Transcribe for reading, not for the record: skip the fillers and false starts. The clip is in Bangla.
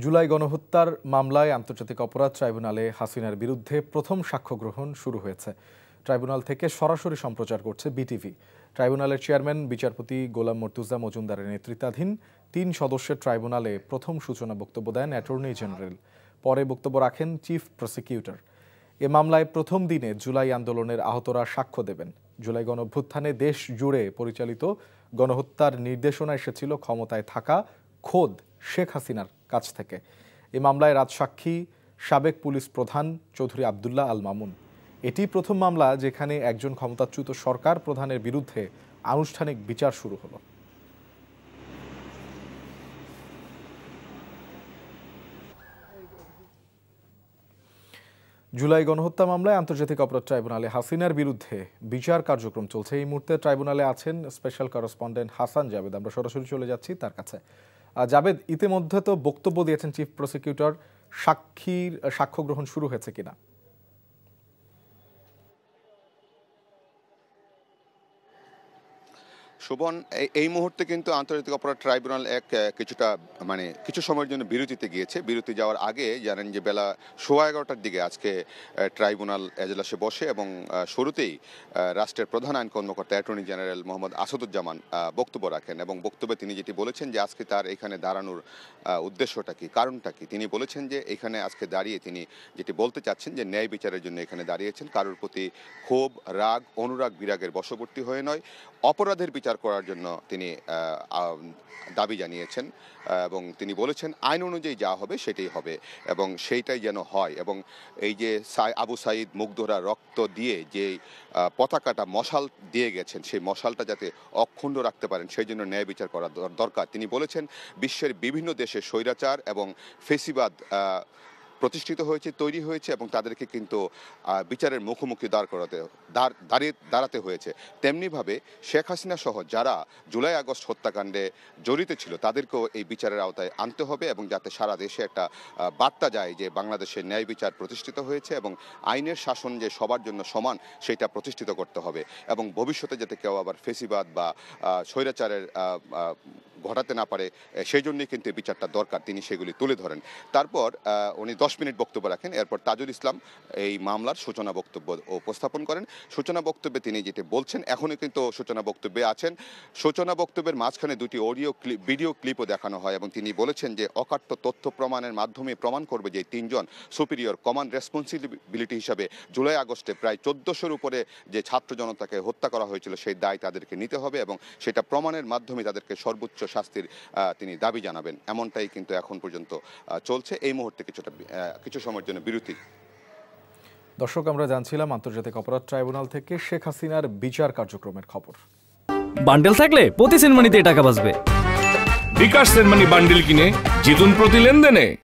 জুলাই গণহত্যার মামলায় আন্তর্জাতিক অপরাধ ট্রাইব্যুনালে হাসিনার বিরুদ্ধে প্রথম সাক্ষ্য গ্রহণ শুরু হয়েছে। ট্রাইব্যুনাল থেকে সরাসরি সম্প্রচার করছে বিটিভি। ট্রাইব্যুনালের চেয়ারম্যান বিচারপতি গোলাম মর্তুজা মজুমদারের নেতৃত্বাধীন ৩ সদস্যের ট্রাইব্যুনালে প্রথম সূচনা বক্তব্য দেন অ্যাটর্নি জেনারেল। পরে বক্তব্য রাখেন চিফ প্রসিকিউটর। এ মামলায় প্রথম দিনে জুলাই আন্দোলনের আহতরা সাক্ষ্য দেবেন। জুলাই গণঅভ্যুত্থানে দেশ জুড়ে পরিচালিত গণহত্যার নির্দেশনা এসেছিল ক্ষমতায় থাকা খোদ শেখ হাসিনার কাছ থেকে। এ মামলায় রাজসাক্ষী সাবেক পুলিশ প্রধান চৌধুরী আবদুল্লাহ আল মামুন। এটি প্রথম মামলা যেখানে একজন ক্ষমতাচ্যুত সরকার প্রধানের বিরুদ্ধে আনুষ্ঠানিক বিচার শুরু হলো। জুলাই গণহত্যা মামলায় আন্তর্জাতিক অপরাধ ট্রাইব্যুনালে হাসিনার বিরুদ্ধে বিচার কার্যক্রম চলছে। এই মুহূর্তে ট্রাইব্যুনালে আছেন স্পেশাল করেসপন্ডেন্ট হাসান জাবেদ। আমরা সরাসরি চলে যাচ্ছি তার কাছে। জাবেদ, ইতিমধ্যে তো বক্তব্য দিয়েছেন চিফ প্রসিকিউটর, সাক্ষ্য গ্রহণ শুরু হয়েছে কিনা? শোভন, এই মুহূর্তে কিন্তু আন্তর্জাতিক অপরাধ ট্রাইব্যুনাল কিছু সময়ের জন্য বিরতিতে গিয়েছে। বিরতি যাওয়ার আগে জানেন যে বেলা 11:15টার দিকে আজকে ট্রাইব্যুনাল এজলাসে বসে এবং শুরুতেই রাষ্ট্রের প্রধান আইন কর্মকর্তা অ্যাটর্নি জেনারেল মোহাম্মদ আসাদুজ্জামান বক্তব্য রাখেন এবং বক্তব্যে তিনি যেটি বলেছেন যে আজকে তার এখানে দাঁড়ানোর উদ্দেশ্যটা কি, কারণটা কি। তিনি বলেছেন যে এখানে আজকে দাঁড়িয়ে তিনি যেটি বলতে চাচ্ছেন যে ন্যায় বিচারের জন্য এখানে দাঁড়িয়েছেন, কারোর প্রতি ক্ষোভ, রাগ, অনুরাগ, বিরাগের বশবর্তী হয়ে নয়, অপরাধের বিচার করার জন্য তিনি দাবি জানিয়েছেন এবং তিনি বলেছেন আইন অনুযায়ী যা হবে সেটাই হবে এবং সেইটাই যেন হয়। এবং এই যে আবু সাঈদ মুগ্ধরা রক্ত দিয়ে যে পতাকাটা মশাল দিয়ে গেছেন, সেই মশালটা যাতে অক্ষুণ্ণ রাখতে পারেন সেই জন্য ন্যায় বিচার করা দরকার। তিনি বলেছেন বিশ্বের বিভিন্ন দেশে স্বৈরাচার এবং ফেসিবাদ প্রতিষ্ঠিত হয়েছে, তৈরি হয়েছে এবং তাদেরকে কিন্তু বিচারের মুখোমুখি দাঁড়াতে হয়েছে। তেমনিভাবে শেখ হাসিনা সহ যারা জুলাই আগস্ট হত্যাকাণ্ডে জড়িত ছিল তাদেরকেও এই বিচারের আওতায় আনতে হবে এবং যাতে সারা দেশে একটা বার্তা যায় যে বাংলাদেশের ন্যায় বিচার প্রতিষ্ঠিত হয়েছে এবং আইনের শাসন যে সবার জন্য সমান সেটা প্রতিষ্ঠিত করতে হবে এবং ভবিষ্যতে যাতে কেউ আবার ফেসিবাদ বা স্বৈরাচারের ঘটাতে না পারে সেই জন্যই কিন্তু এই বিচারটা দরকার। তিনি সেগুলি তুলে ধরেন। তারপর উনি 10 মিনিট বক্তব্য রাখেন। এরপর তাজুল ইসলাম এই মামলার সূচনা বক্তব্য উপস্থাপন করেন। সূচনা বক্তব্যে তিনি যেটি বলছেন, এখনও কিন্তু সূচনা বক্তব্যে আছেন। সূচনা বক্তব্যের মাঝখানে দুটি ভিডিও ক্লিপও দেখানো হয় এবং তিনি বলেছেন যে অকাট্য তথ্য প্রমাণের মাধ্যমে প্রমাণ করবে যে 3 জন সুপিরিয়র কমান্ড রেসপন্সিবিলিটি হিসাবে জুলাই আগস্টে প্রায় 1400-র উপরে যে ছাত্র জনতাকে হত্যা করা হয়েছিল সেই দায় তাদেরকে নিতে হবে এবং সেটা প্রমাণের মাধ্যমে তাদেরকে সর্বোচ্চ শাস্তির তিনি দাবি জানাবেন। এমনটাই কিন্তু এখন পর্যন্ত চলছে। এই মুহূর্তে কিছু সময়ের জন্য বিরতি। দর্শক, আমরা জানছিলাম আন্তর্জাতিক অপরাধ ট্রাইব্যুনাল থেকে শেখ হাসিনার বিচার কার্যক্রমের খবর। বান্ডেল থাকলে প্রতি সেনমানিতে টাকা বাঁচবে। বিকাশ সেনমানি বান্ডেল কিনে জিতুন প্রতি লেনদেনে।